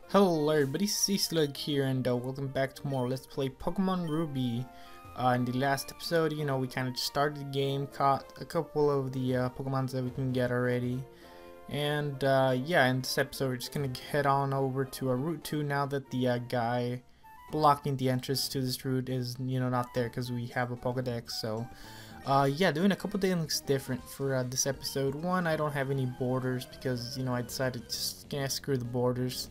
Hello everybody, SeaSlug here, and welcome back to more Let's Play Pokemon Ruby. In the last episode, we kind of just started the game, caught a couple of the Pokemons that we can get already. And yeah, in this episode we're just going to head on over to Route 2 now that the guy blocking the entrance to this route is, not there because we have a Pokedex. So yeah, doing a couple things different for this episode. One, I don't have any borders because, I decided to just screw the borders.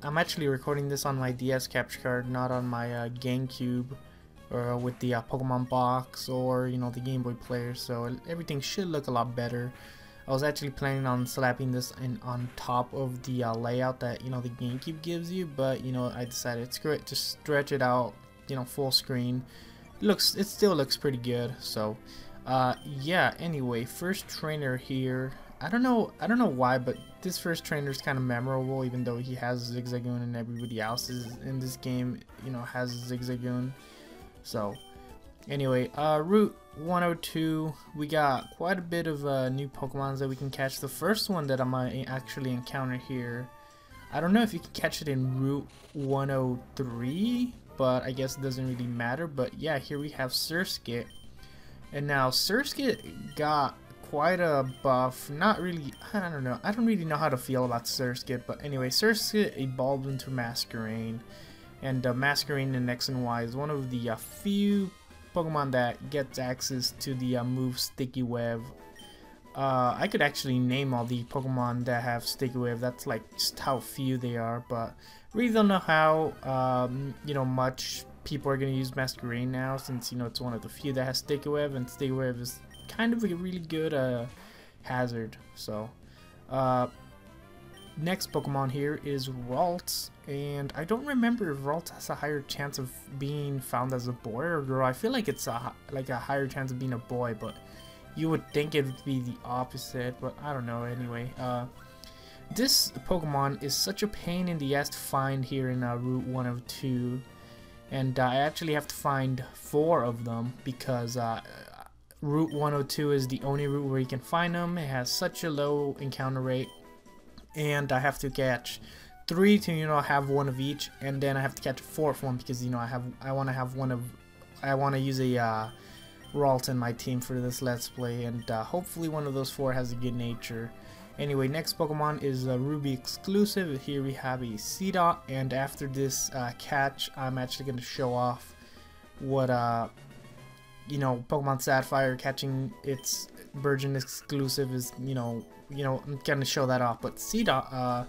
I'm actually recording this on my DS capture card, not on my GameCube or with the Pokemon box or the Game Boy player, so everything should look a lot better. I was actually planning on slapping this on top of the layout that the GameCube gives you, but I decided screw it, just stretch it out, full screen. It still looks pretty good. So yeah, anyway, first trainer here. I don't know why, but this first trainer is kind of memorable, even though he has Zigzagoon and everybody else in this game, has Zigzagoon. So anyway, Route 102, we got quite a bit of new Pokemons that we can catch. The first one that I might actually encounter here, I don't know if you can catch it in Route 103, but I guess it doesn't really matter. But yeah, here we have Surskit, and now Surskit got quite a buff. Not really, I don't know, I don't really know how to feel about Surskit, but anyway, Surskit evolved into Masquerain, and Masquerain in X and Y is one of the few Pokemon that gets access to the move Sticky Web. I could actually name all the Pokemon that have Sticky Web. That's like just how few they are, but really don't know how much people are gonna use Masquerain now, since it's one of the few that has Sticky Web, and Sticky Web is kind of a really good hazard. So next Pokemon here is Ralts, and I don't remember if Ralts has a higher chance of being found as a boy or girl. I feel like it's like a higher chance of being a boy, but you would think it would be the opposite, but I don't know. Anyway, this Pokemon is such a pain in the ass to find here in Route 102, and I actually have to find 4 of them because Route 102 is the only route where you can find them. It has such a low encounter rate, and I have to catch 3 to have one of each, and then I have to catch a 4th one because I want to use a Ralt in my team for this Let's Play, and hopefully one of those 4 has a good nature. Anyway, next Pokemon is Ruby exclusive. Here we have a Seedot, and after this catch, I'm actually going to show off what Pokemon Sapphire catching its Virgin exclusive is, I'm gonna show that off. But Seedot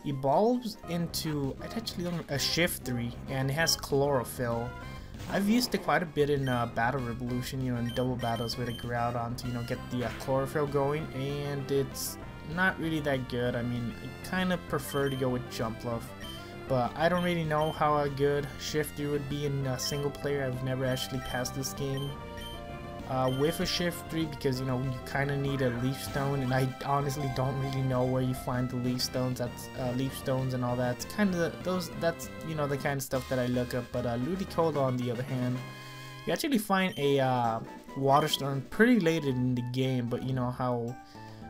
evolves into a Shiftry, and it has Chlorophyll. I've used it quite a bit in Battle Revolution, in double battles with a Groudon to get the Chlorophyll going, and it's not really that good. I mean, I kind of prefer to go with Jumpluff, but I don't really know how a good Shiftry would be in single player. I've never actually passed this game with a Shiftry because you kind of need a Leaf Stone, and I honestly don't really know where you find the Leaf Stones. That's Leaf Stones and all that. It's kind of that's the kind of stuff that I look up. But Ludicolo, on the other hand, you actually find a Water Stone pretty late in the game, but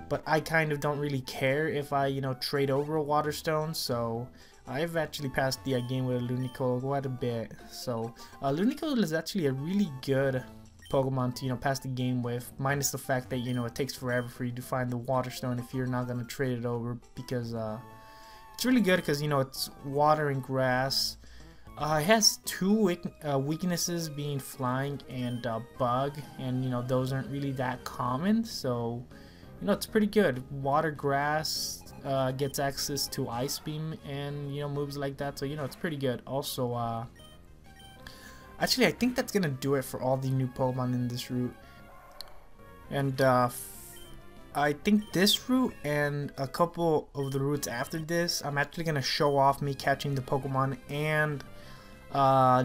but I kind of don't really care if I trade over a Water Stone, so I've actually passed the game with a Ludicolo quite a bit. So Ludicolo is actually a really good Pokemon to pass the game with, minus the fact that it takes forever for you to find the Water Stone if you're not gonna trade it over, because it's really good because it's water and grass. It has 2 weaknesses, being flying and bug, and those aren't really that common, so it's pretty good. Water, grass, gets access to Ice Beam and moves like that, so it's pretty good. Also actually, I think that's gonna do it for all the new Pokemon in this route, and I think this route and a couple of the routes after this, I'm actually gonna show off me catching the Pokemon and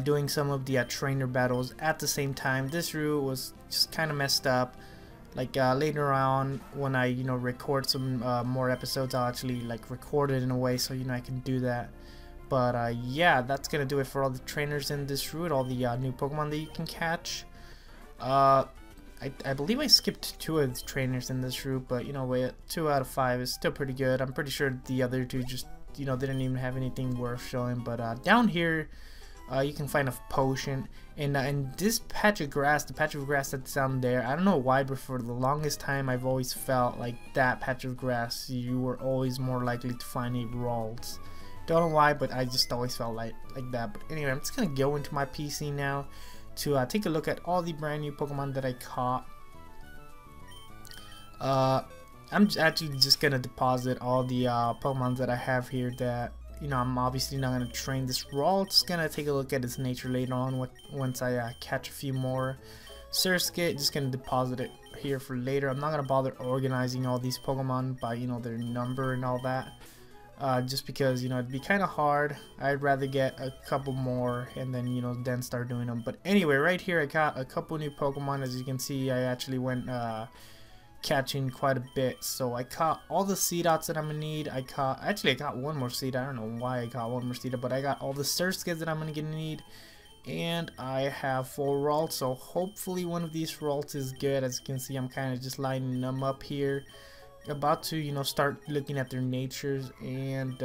doing some of the trainer battles at the same time. This route was just kind of messed up. Like later on, when I record some more episodes, I'll actually record it in a way so I can do that. But yeah, that's gonna do it for all the trainers in this route, all the new Pokemon that you can catch. I believe I skipped 2 of the trainers in this route, but you know, wait, 2 out of 5 is still pretty good. I'm pretty sure the other 2 just, you know, didn't even have anything worth showing. But down here, you can find a potion, and this patch of grass, the patch of grass that's down there, I don't know why, but for the longest time I've always felt like that patch of grass, you were always more likely to find a Ralts. Don't know why, but I just always felt like that. But anyway, I'm just gonna go into my PC now to take a look at all the brand new Pokemon that I caught. I'm actually just gonna deposit all the Pokemon that I have here that, you know, I'm obviously not gonna train. This Ralt's gonna take a look at its nature later on once I catch a few more. Surskit, just gonna deposit it here for later. I'm not gonna bother organizing all these Pokemon by, you know, their number and all that. Just because, you know, it'd be kind of hard. I'd rather get a couple more and then, you know, then start doing them. But anyway, right here I got a couple new Pokemon. As you can see, I actually went catching quite a bit. So I caught all the Seedots that I'm gonna need. I got one more Seed. I don't know why I got one more Seed, but I got all the Surskits that I'm gonna need. And I have 4 Ralts, so hopefully one of these Ralts is good. As you can see, I'm kind of just lining them up here. About to, you know, start looking at their natures, and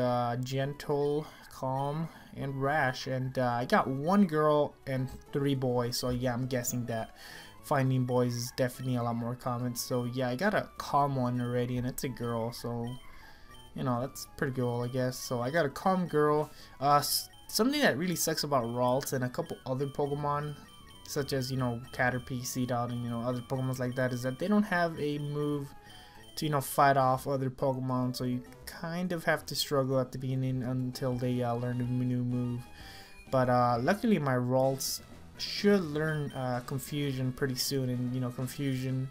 gentle, calm, and rash. And I got 1 girl and 3 boys, so yeah, I'm guessing that finding boys is definitely a lot more common. So yeah, I got a calm one already, and it's a girl, so you know, that's pretty cool, I guess. So I got a calm girl. Something that really sucks about Ralts and a couple other Pokemon, such as, you know, Caterpie, Seedot, and, you know, other Pokemon like that, is that they don't have a move to, you know, fight off other Pokemon, so you kind of have to struggle at the beginning until they learn a new move. But luckily my Ralts should learn Confusion pretty soon, and, you know, Confusion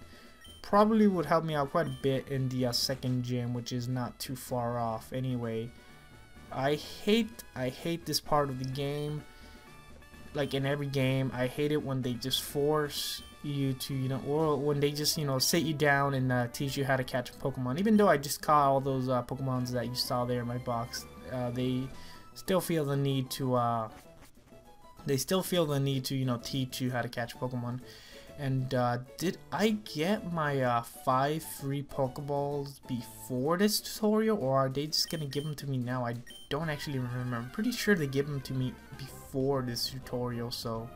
probably would help me out quite a bit in the second gym, which is not too far off. Anyway, I hate this part of the game. Like in every game, I hate it when they just force you to, you know, or when they just, you know, sit you down and teach you how to catch a Pokemon. Even though I just caught all those Pokemons that you saw there in my box, they still feel the need to you know, teach you how to catch Pokemon. And did I get my 5 free Pokeballs before this tutorial, or are they just gonna give them to me now? I don't actually remember. I'm pretty sure they give them to me before this tutorial, so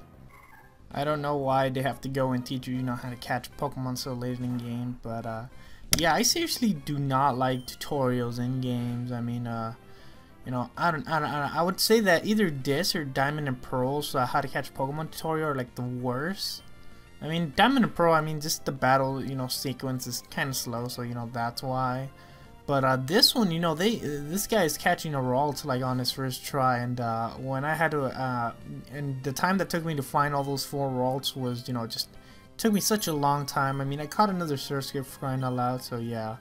I don't know why they have to go and teach you, you know, how to catch Pokemon so late in the game. But yeah, I seriously do not like tutorials in games. I mean, you know, I would say that either this or Diamond and Pearl's how to catch Pokemon tutorial are like the worst. I mean, Diamond and Pearl, I mean, just the battle, you know, sequence is kind of slow, so, you know, that's why. But this one, you know, this guy is catching a Ralt like on his first try, and when I had to, and the time that took me to find all those 4 Ralts was, you know, just took me such a long time. I mean, I caught another Surskit for crying out loud, so yeah.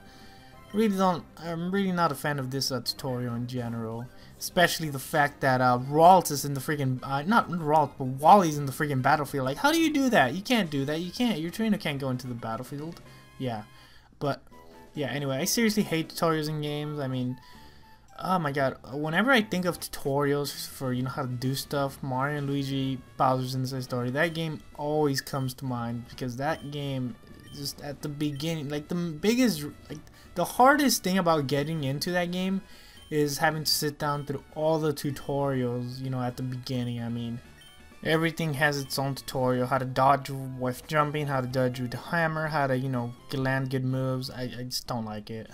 I'm really not a fan of this tutorial in general. Especially the fact that Ralt is in the freaking, not Ralt, but Wally's in the freaking battlefield. Like, how do you do that? You can't do that. You can't, your trainer can't go into the battlefield. Yeah. But, yeah, anyway, I seriously hate tutorials in games. I mean, oh my god. Whenever I think of tutorials for, you know, how to do stuff, Mario and Luigi, Bowser's Inside Story, that game always comes to mind. Because that game, just at the beginning, like, the biggest, like, the hardest thing about getting into that game is having to sit down through all the tutorials, you know, at the beginning. I mean, everything has its own tutorial. How to dodge with jumping, how to dodge with the hammer, how to, you know, land good moves. I just don't like it.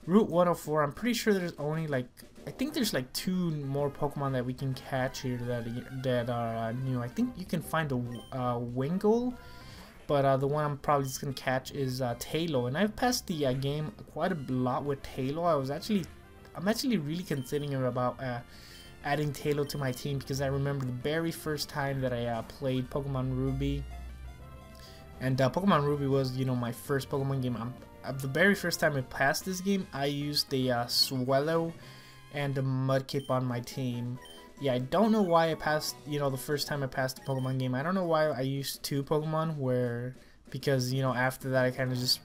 Route 104, I'm pretty sure there's only like, I think there's like 2 more Pokemon that we can catch here that are new. I think you can find a Wingull. But the one I'm probably just gonna catch is Tailo, and I've passed the game quite a lot with Tailo. I'm actually really considering about adding Tailo to my team, because I remember the very first time that I played Pokemon Ruby, and Pokemon Ruby was, you know, my first Pokemon game. The very first time I passed this game, I used the Swellow and the Mudkip on my team. Yeah, I don't know why I passed, you know, the first time I passed the Pokemon game. I don't know why I used 2 Pokemon, because, you know, after that I kind of just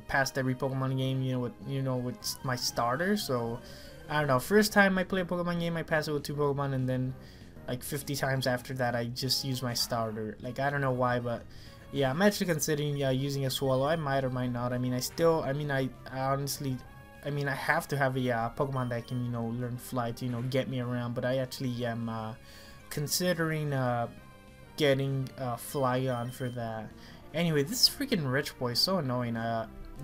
passed every Pokemon game, you know, with my starter. So, I don't know, first time I play a Pokemon game, I pass it with 2 Pokemon, and then, like, 50 times after that, I just use my starter. Like, I don't know why, but Yeah, I'm actually considering using a swallow. I might or might not. I mean, I honestly, I have to have a Pokemon that can, learn fly to, get me around. But I actually am considering getting Flygon for that. Anyway, this freaking rich boy is so annoying.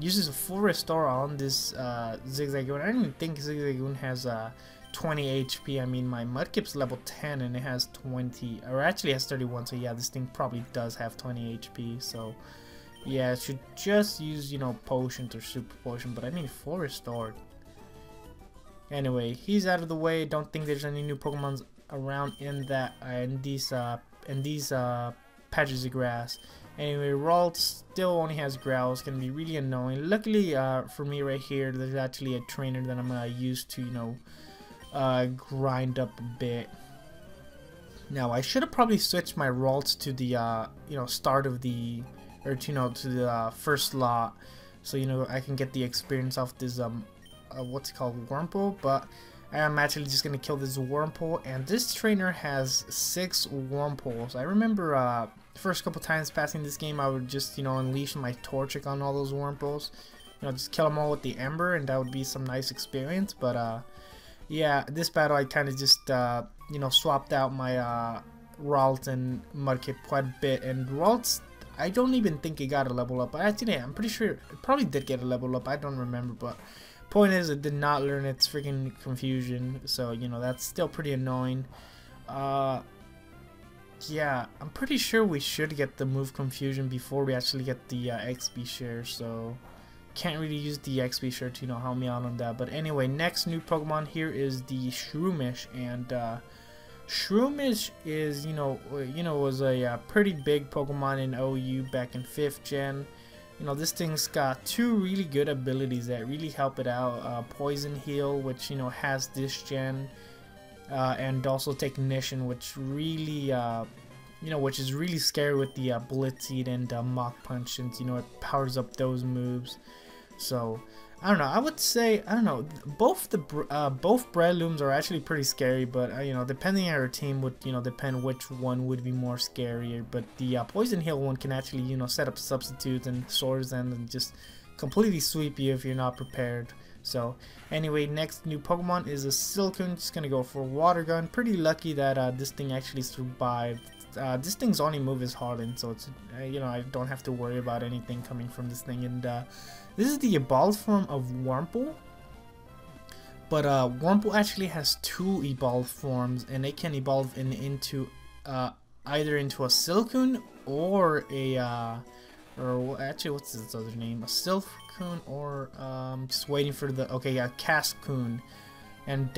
Uses a full restore on this Zigzagoon. I don't even think Zigzagoon has 20 HP. I mean, my Mudkip's level 10 and it has 20, or actually has 31. So yeah, this thing probably does have 20 HP. So yeah, it should just use, potions or super potion. But I mean, full restored. Anyway, he's out of the way. Don't think there's any new Pokemons around in these patches of grass. Anyway, Ralt still only has Growl. It's gonna be really annoying. Luckily for me right here, there's actually a trainer that I'm gonna use to grind up a bit. Now I should have probably switched my Ralts to the start of the, or to the first slot, so I can get the experience off this what's it called, Wurmple. But I'm actually just gonna kill this Wurmple, and this trainer has 6 Wurmples. I remember first couple times passing this game, I would just unleash my Torchic on all those Wurmples, just kill them all with the Ember, and that would be some nice experience. But yeah, this battle I kind of just swapped out my Ralt and Mudkip quite a bit, and Ralt's, I don't even think it got a level up. I'm pretty sure it probably did get a level up. I don't remember, but point is, it did not learn its freaking Confusion, so that's still pretty annoying. Yeah, I'm pretty sure we should get the move Confusion before we actually get the XP share, so can't really use the XP share to help me out on that. But anyway, next new Pokemon here is the Shroomish, and Shroomish is was a pretty big Pokemon in OU back in 5th gen. This thing's got 2 really good abilities that really help it out. Poison Heal, which has this gen, and also Technician, which really which is really scary with the Bullet Seed and Mach Punch, since it powers up those moves. So I don't know, I would say, I don't know, both Breadlooms are actually pretty scary, but depending on your team would depend which one would be more scarier. But the Poison Heal one can actually set up substitutes and Swords and just completely sweep you if you're not prepared. So anyway, next new Pokemon is a Silcoon. Just gonna go for Water Gun. Pretty lucky that this thing actually survived. This thing's only move is Hardened, so it's I don't have to worry about anything coming from this thing. And this is the evolved form of Wurmple, but Wurmple actually has 2 evolved forms, and it can evolve into either into a Silcoon or a or actually, what's its other name? A Silcoon, or just waiting for the, okay, yeah, Cascoon. And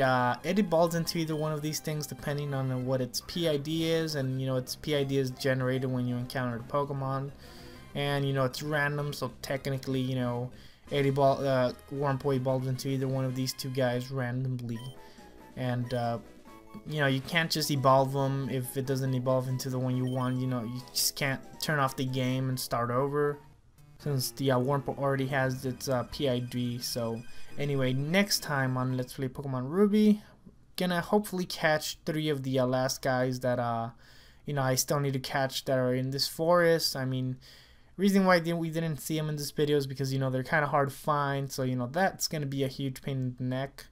it evolves into either one of these things depending on what its PID is, and its PID is generated when you encounter the Pokemon, and it's random, so technically Wurmple evolves into either one of these 2 guys randomly. And you can't just evolve them if it doesn't evolve into the one you want. You just can't turn off the game and start over, since the Wurmple already has its PID. So anyway, next time on Let's Play Pokemon Ruby, gonna hopefully catch 3 of the last guys that I still need to catch that are in this forest. I mean, reason why we didn't see them in this video is because they're kind of hard to find, so that's gonna be a huge pain in the neck.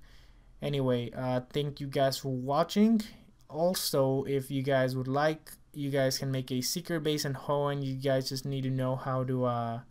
Anyway, thank you guys for watching. Also, if you guys would like, you guys can make a secret base in Hoenn. You guys just need to know how to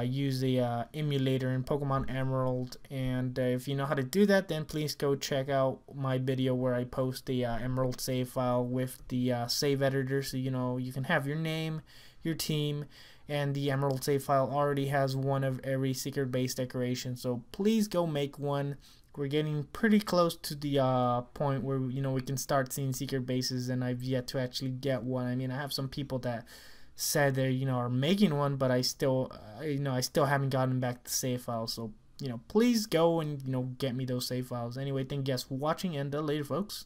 use the emulator in Pokemon Emerald, and if you know how to do that, then please go check out my video where I post the Emerald save file with the save editor, so you can have your name, your team, and the Emerald save file already has one of every secret base decoration, so please go make one. We're getting pretty close to the point where we can start seeing secret bases, and I've yet to actually get one. I mean, I have some people that said they are making one, but I still I still haven't gotten back the save files. So please go and get me those save files. Anyway, thank you guys for watching, and later, folks.